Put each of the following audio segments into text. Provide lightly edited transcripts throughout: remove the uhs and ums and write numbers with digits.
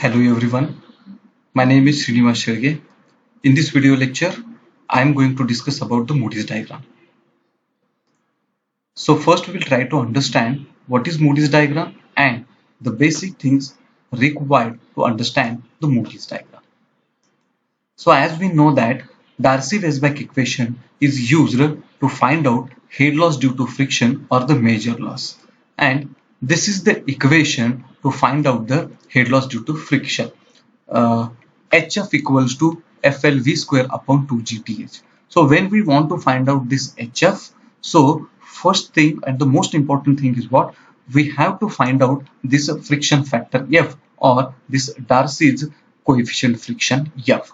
Hello everyone, my name is Srinivas Sherge. In this video lecture, I am going to discuss about the Moody's diagram. So first we will try to understand what is Moody's diagram and the basic things required to understand the Moody's diagram. So as we know that Darcy-Weisbach equation is used to find out head loss due to friction or the major loss. And this is the equation to find out the head loss due to friction. HF equals to FLV square upon 2GTH. So when we want to find out this HF, so first thing and the most important thing is what? We have to find out this friction factor F or this Darcy's coefficient friction F.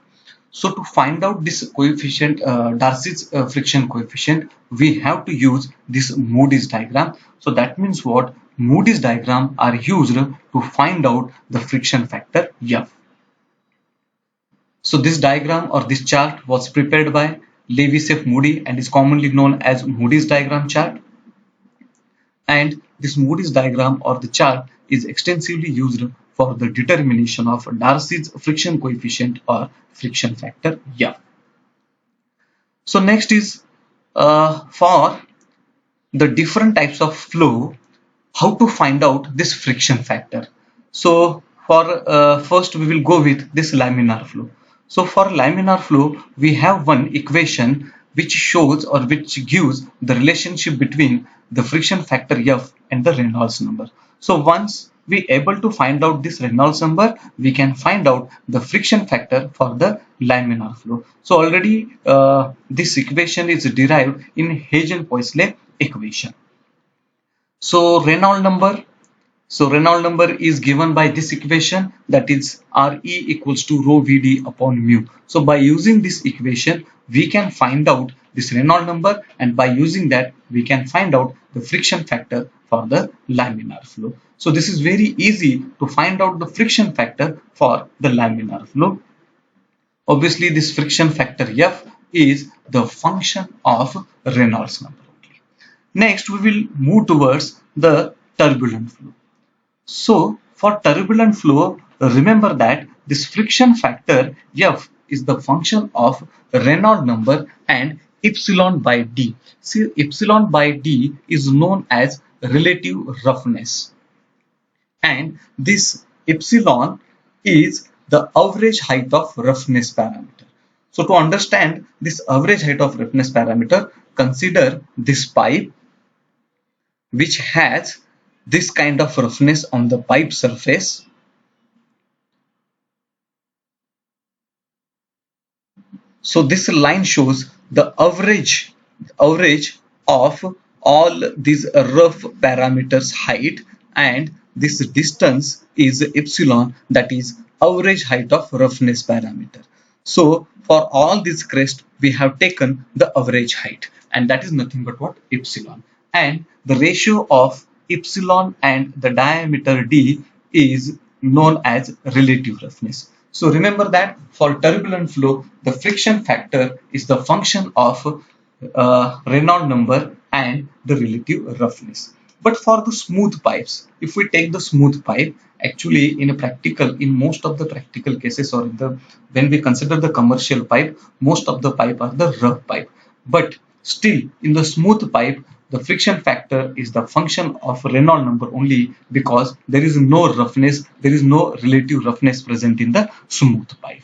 So to find out this coefficient, Darcy's friction coefficient, we have to use this Moody's diagram. So that means what? Moody's diagram are used to find out the friction factor F. So this diagram or this chart was prepared by Lewis F. Moody and is commonly known as Moody's diagram chart. And this Moody's diagram or the chart is extensively used for the determination of Darcy's friction coefficient or friction factor F. So next is for the different types of flow, how to find out this friction factor. So for first we will go with this laminar flow. So for laminar flow, we have one equation which shows or which gives the relationship between the friction factor F and the Reynolds number. So once we able to find out this Reynolds number, we can find out the friction factor for the laminar flow. So already this equation is derived in Hagen-Poiseuille equation. So Reynolds number is given by this equation, that is Re equals to rho Vd upon mu. So by using this equation, we can find out this Reynolds number, and by using that, we can find out the friction factor for the laminar flow. So this is very easy to find out the friction factor for the laminar flow. Obviously, this friction factor F is the function of Reynolds number. Next, we will move towards the turbulent flow. So for turbulent flow, remember that this friction factor F is the function of Reynolds number and epsilon by d. See, epsilon by d is known as relative roughness, and this epsilon is the average height of roughness parameter. So to understand this average height of roughness parameter, consider this pipe which has this kind of roughness on the pipe surface. So this line shows the average of all these rough parameters height, and this distance is epsilon, that is average height of roughness parameter. So for all these crest, we have taken the average height, and that is nothing but what? Epsilon. And the ratio of epsilon and the diameter d is known as relative roughness. So remember that for turbulent flow, the friction factor is the function of Reynolds number and the relative roughness. But for the smooth pipes, if we take the smooth pipe, actually in most of the practical cases, or when we consider the commercial pipe, most of the pipe are the rough pipe. But still in the smooth pipe, the friction factor is the function of Reynolds number only, because there is no roughness, there is no relative roughness present in the smooth pipe.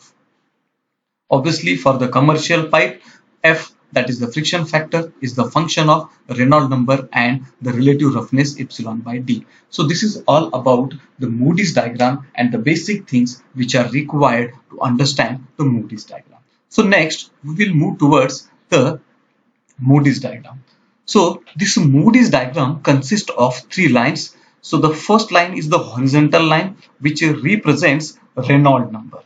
Obviously for the commercial pipe, F, that is the friction factor, is the function of Reynolds number and the relative roughness epsilon by d. So this is all about the Moody's diagram and the basic things which are required to understand the Moody's diagram. So next we will move towards the Moody's diagram. So this Moody's diagram consists of three lines. So the first line is the horizontal line which represents Reynolds number,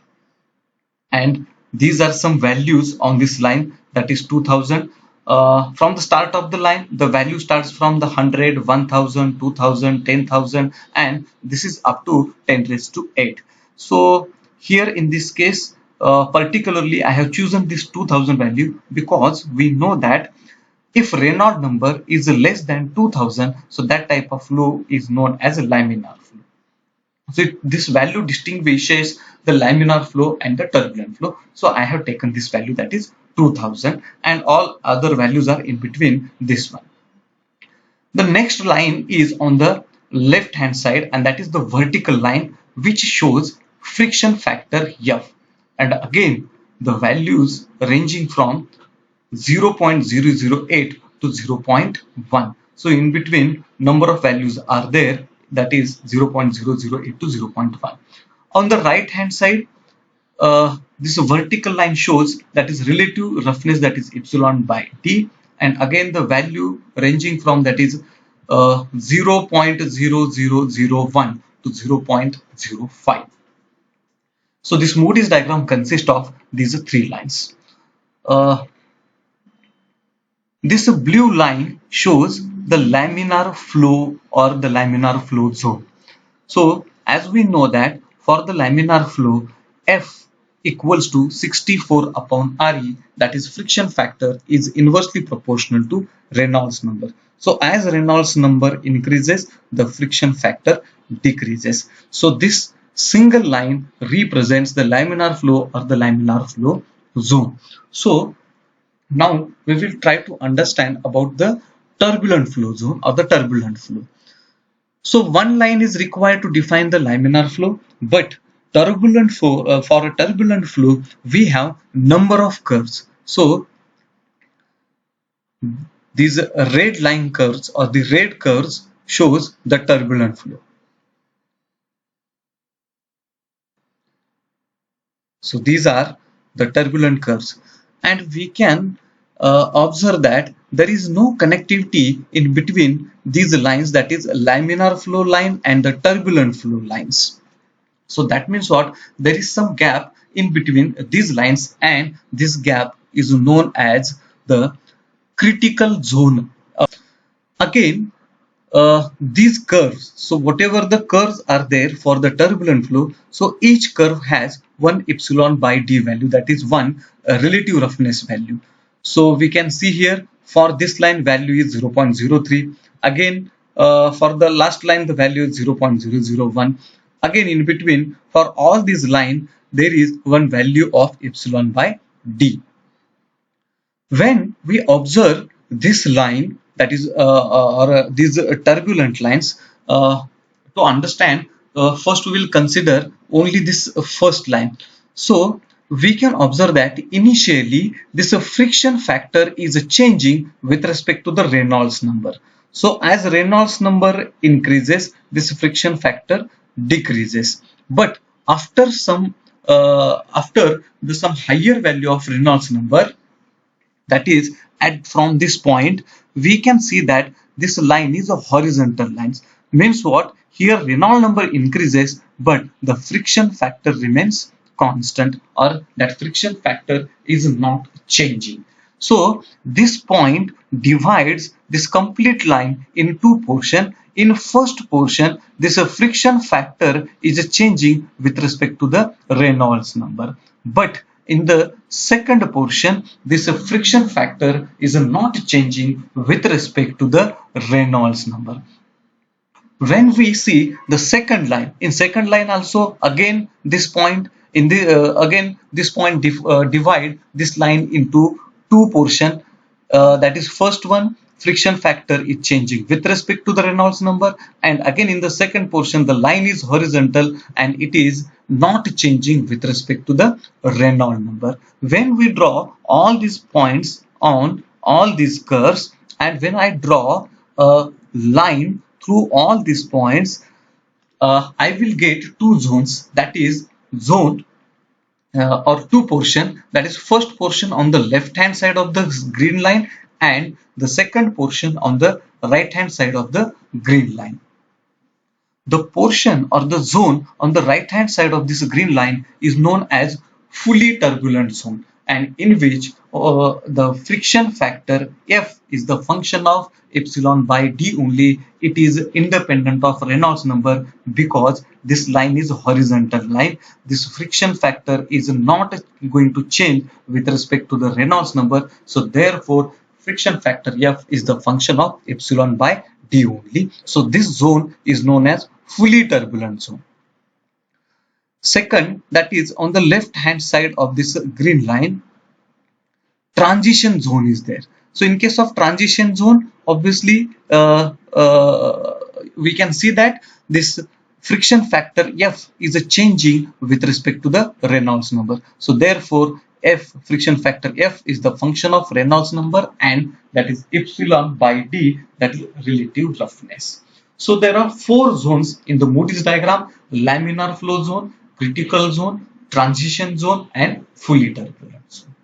and these are some values on this line, that is 2000. From the start of the line, the value starts from the 100, 1000, 2000, 10,000, and this is up to 10 raised to 8. So here in this case, particularly I have chosen this 2000 value because we know that if Reynolds number is less than 2000, so that type of flow is known as a laminar flow. So this value distinguishes the laminar flow and the turbulent flow. So I have taken this value, that is 2000, and all other values are in between this one. The next line is on the left hand side, and that is the vertical line which shows friction factor F, and again the values ranging from 0.008 to 0.1. So in between number of values are there, that is 0.008 to 0.1. On the right hand side, this vertical line shows that is relative roughness, that is epsilon by d, and again the value ranging from that is 0.0001 to 0.05. So this Moody's diagram consists of these three lines. This blue line shows the laminar flow or the laminar flow zone. So as we know that for the laminar flow, F equals to 64 upon Re, that is friction factor, is inversely proportional to Reynolds number. So as Reynolds number increases, the friction factor decreases. So this single line represents the laminar flow or the laminar flow zone. So now we will try to understand about the turbulent flow zone or the turbulent flow. So one line is required to define the laminar flow, but turbulent flow, for a turbulent flow we have number of curves. So these red line curves or the red curves shows the turbulent flow. So these are the turbulent curves, and we can observe that there is no connectivity in between these lines, that is laminar flow line and the turbulent flow lines. So that means what? There is some gap in between these lines, and this gap is known as the critical zone. Again, these curves, so whatever the curves are there for the turbulent flow, so each curve has one epsilon by d value, that is one relative roughness value. So we can see here for this line value is 0.03. Again, for the last line the value is 0.001. Again, in between for all these line there is one value of epsilon by d. When we observe this line, that is these turbulent lines, to understand, first we will consider only this first line. So we can observe that initially this friction factor is changing with respect to the Reynolds number. So as Reynolds number increases, this friction factor decreases, but after some higher value of Reynolds number, that is from this point we can see that this line is a horizontal line. Means what? Here Reynolds number increases but the friction factor remains constant, or that friction factor is not changing. So this point divides this complete line in two portions. In first portion, this friction factor is changing with respect to the Reynolds number, but in the second portion this friction factor is not changing with respect to the Reynolds number. When we see the second line, in second line also again this point in the again this point divide this line into two portion, that is first one friction factor is changing with respect to the Reynolds number, and again in the second portion the line is horizontal and it is not changing with respect to the Reynolds number. When we draw all these points on all these curves, and when I draw a line through all these points, I will get two zones, that is zone or two portion, that is first portion on the left hand side of the green line and the second portion on the right hand side of the green line. The portion or the zone on the right hand side of this green line is known as fully turbulent zone, and in which the friction factor F is the function of epsilon by d only. It is independent of Reynolds number because this line is a horizontal line. This friction factor is not going to change with respect to the Reynolds number. So therefore friction factor F is the function of epsilon by d only. So this zone is known as fully turbulent zone. Second, that is on the left hand side of this green line, transition zone is there. So in case of transition zone, obviously we can see that this friction factor F is a changing with respect to the Reynolds number. So therefore F, friction factor F, is the function of Reynolds number, and that is epsilon by D, that is relative roughness. So there are four zones in the Moody's diagram: laminar flow zone, critical zone, transition zone, and fully turbulent zone.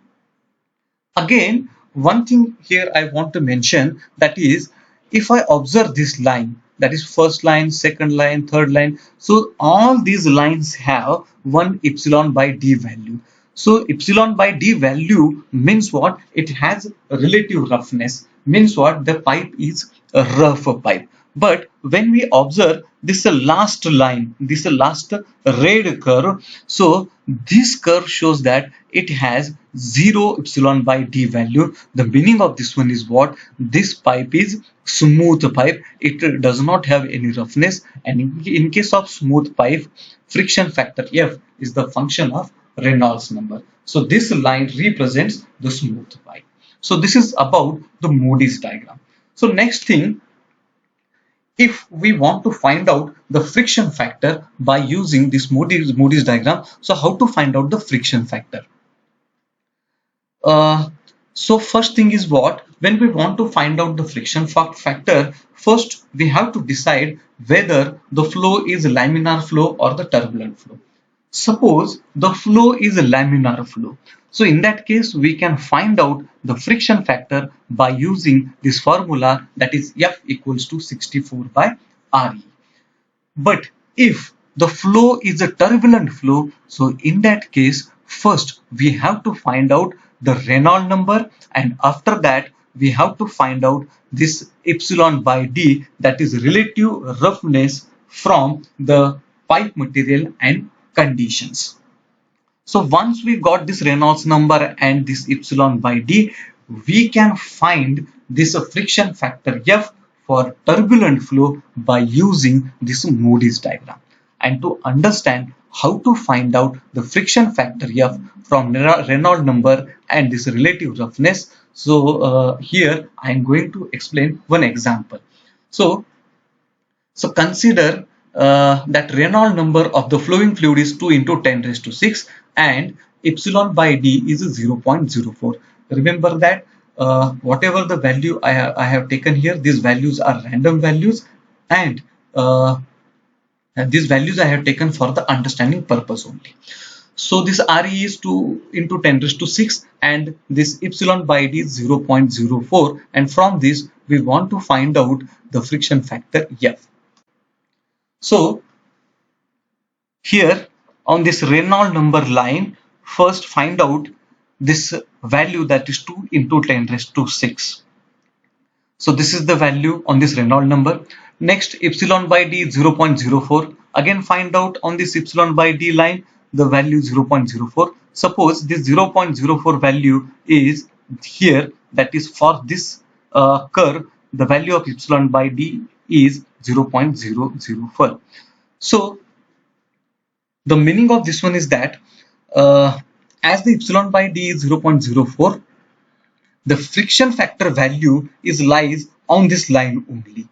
Again, one thing here I want to mention, that is, if I observe this line, that is first line, second line, third line, so all these lines have one epsilon by D value. So epsilon by D value means what? It has relative roughness, means what? The pipe is a rough pipe. But when we observe this last line, this last red curve, so this curve shows that it has 0 epsilon by D value. The meaning of this one is what? This pipe is smooth pipe. It does not have any roughness, and in case of smooth pipe, friction factor F is the function of Reynolds number. So this line represents the smooth pipe. So this is about the Moody's diagram. So next thing, if we want to find out the friction factor by using this Moody's diagram, so how to find out the friction factor? So first thing is what? When we want to find out the friction factor, first we have to decide whether the flow is a laminar flow or the turbulent flow. Suppose the flow is a laminar flow. So in that case, we can find out the friction factor by using this formula, that is F equals to 64 by RE. But if the flow is a turbulent flow, so in that case, first we have to find out the Reynolds number, and after that we have to find out this epsilon by D, that is relative roughness from the pipe material and conditions. So once we got this Reynolds number and this epsilon by D, we can find this friction factor F for turbulent flow by using this Moody's diagram. And to understand how to find out the friction factor F from Reynolds number and this relative roughness, so here I am going to explain one example. So consider that Reynolds number of the flowing fluid is 2 into 10 raised to 6 and epsilon by D is 0.04. Remember that whatever the value I have taken here, these values are random values, and these values I have taken for the understanding purpose only. So this RE is 2 into 10 raised to 6 and this epsilon by D is 0.04, and from this we want to find out the friction factor F. So here on this Reynolds number line, first find out this value, that is 2 into 10 raised to 6. So this is the value on this Reynolds number. Next, epsilon by D is 0.04. Again find out on this epsilon by D line the value 0.04. Suppose this 0.04 value is here, that is for this curve the value of epsilon by D is 0.004. So the meaning of this one is that as the epsilon by D is 0.04, the friction factor value is lies on this line only.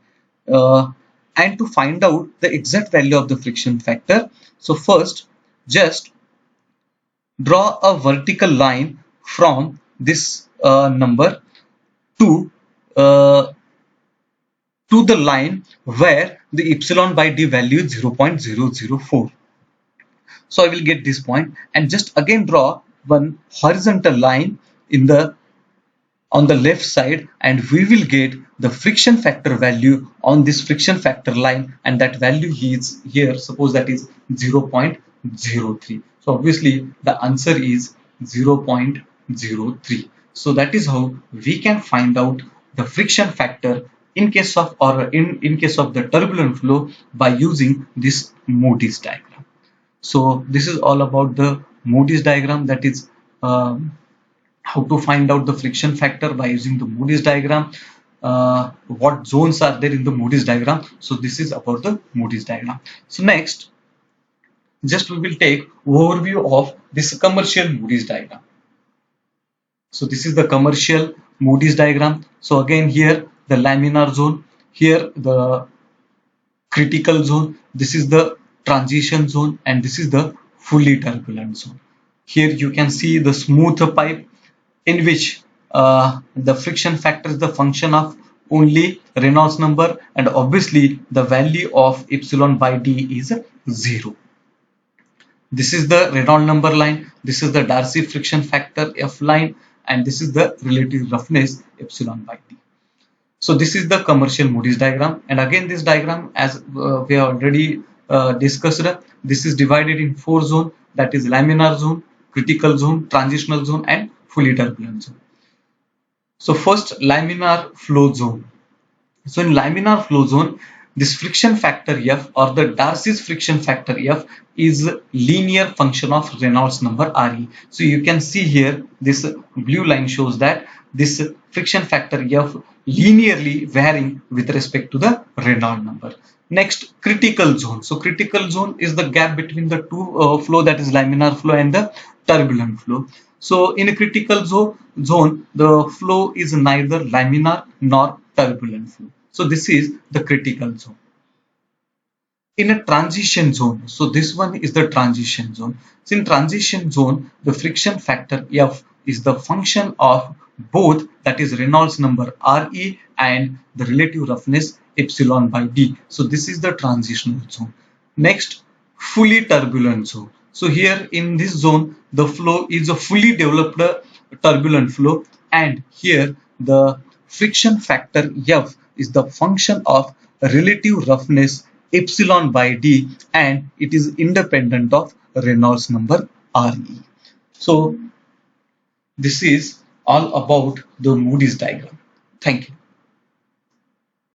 And to find out the exact value of the friction factor, so first just draw a vertical line from this number to the line where the epsilon by D value is 0.004. So I will get this point, and just again draw one horizontal line in the on the left side, and we will get the friction factor value on this friction factor line, and that value is here, suppose that is 0.03. So obviously the answer is 0.03. So that is how we can find out the friction factor in case of in case of the turbulent flow by using this Moody's diagram. So this is all about the Moody's diagram, that is how to find out the friction factor by using the Moody's diagram, what zones are there in the Moody's diagram. So this is about the Moody's diagram. So next, just we will take overview of this commercial Moody's diagram. So this is the commercial Moody's diagram. So again here the laminar zone, here the critical zone, this is the transition zone, and this is the fully turbulent zone. Here you can see the smooth pipe in which the friction factor is the function of only Reynolds number, and obviously the value of epsilon by d is 0. This is the Reynolds number line, this is the Darcy friction factor F line, and this is the relative roughness epsilon by d. So this is the commercial Moody's diagram, and again this diagram, as we have already discussed, this is divided in 4 zones, that is laminar zone, critical zone, transitional zone, and fully turbulent zone. So first, laminar flow zone. So in laminar flow zone, this friction factor F, or the Darcy's friction factor F, is linear function of Reynolds number Re. So you can see here this blue line shows that this friction factor F linearly varying with respect to the Reynolds number. Next, critical zone. So critical zone is the gap between the two flow, that is laminar flow and the turbulent flow. So in a critical zone, the flow is neither laminar nor turbulent flow. So this is the critical zone. In a transition zone, so this one is the transition zone. So in transition zone, the friction factor F is the function of both, that is Reynolds number Re and the relative roughness epsilon by d. So this is the transitional zone. Next, fully turbulent zone. So here in this zone, the flow is a fully developed turbulent flow, and here the friction factor F is the function of relative roughness epsilon by d, and it is independent of Reynolds number Re. So this is all about the Moody's diagram. Thank you.